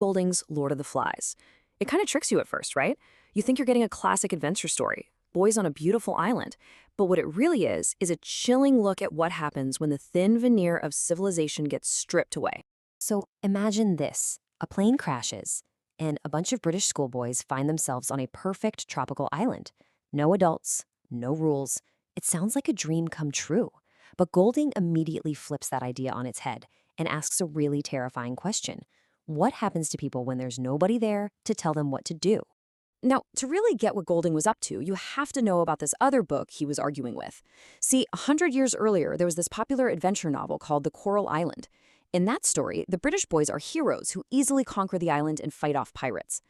Golding's Lord of the Flies. It kind of tricks you at first, right? You think you're getting a classic adventure story, boys on a beautiful island. But what it really is a chilling look at what happens when the thin veneer of civilization gets stripped away. So imagine this. A plane crashes, and a bunch of British schoolboys find themselves on a perfect tropical island. No adults, no rules. It sounds like a dream come true. But Golding immediately flips that idea on its head and asks a really terrifying question. What happens to people when there's nobody there to tell them what to do? Now, to really get what Golding was up to, you have to know about this other book he was arguing with. See, 100 years earlier, there was this popular adventure novel called The Coral Island. In that story, the British boys are heroes who easily conquer the island and fight off pirates.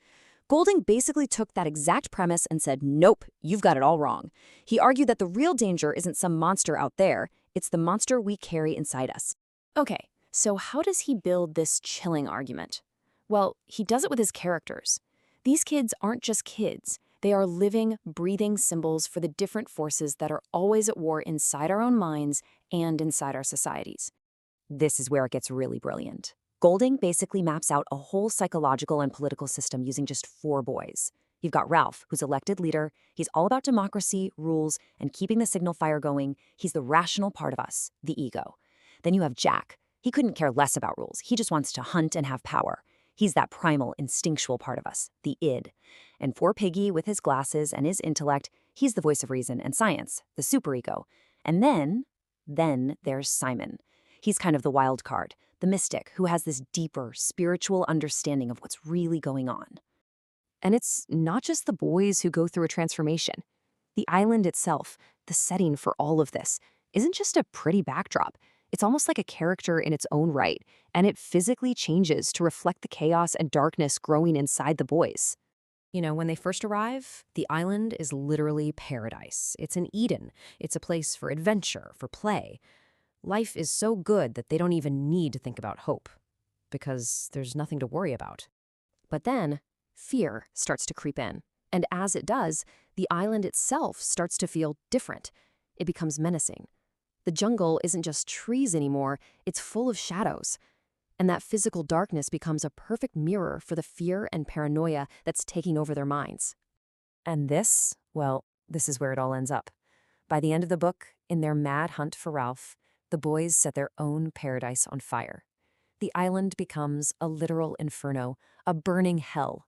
Golding basically took that exact premise and said, nope, you've got it all wrong. He argued that the real danger isn't some monster out there, it's the monster we carry inside us. Okay, so how does he build this chilling argument? Well, he does it with his characters. These kids aren't just kids. They are living, breathing symbols for the different forces that are always at war inside our own minds and inside our societies. This is where it gets really brilliant. Golding basically maps out a whole psychological and political system using just 4 boys. You've got Ralph, who's elected leader. He's all about democracy, rules, and keeping the signal fire going. He's the rational part of us, the ego. Then you have Jack. He couldn't care less about rules. He just wants to hunt and have power. He's that primal, instinctual part of us, the id. And poor Piggy, with his glasses and his intellect, he's the voice of reason and science, the superego. And then there's Simon. He's kind of the wild card, the mystic who has this deeper, spiritual understanding of what's really going on. And it's not just the boys who go through a transformation. The island itself, the setting for all of this, isn't just a pretty backdrop. It's almost like a character in its own right, and it physically changes to reflect the chaos and darkness growing inside the boys. You know, when they first arrive, the island is literally paradise. It's an Eden. It's a place for adventure, for play. Life is so good that they don't even need to think about hope, because there's nothing to worry about. But then, fear starts to creep in. And as it does, the island itself starts to feel different. It becomes menacing. The jungle isn't just trees anymore, it's full of shadows. And that physical darkness becomes a perfect mirror for the fear and paranoia that's taking over their minds. And this, well, this is where it all ends up. By the end of the book, in their mad hunt for Ralph, the boys set their own paradise on fire. The island becomes a literal inferno, a burning hell,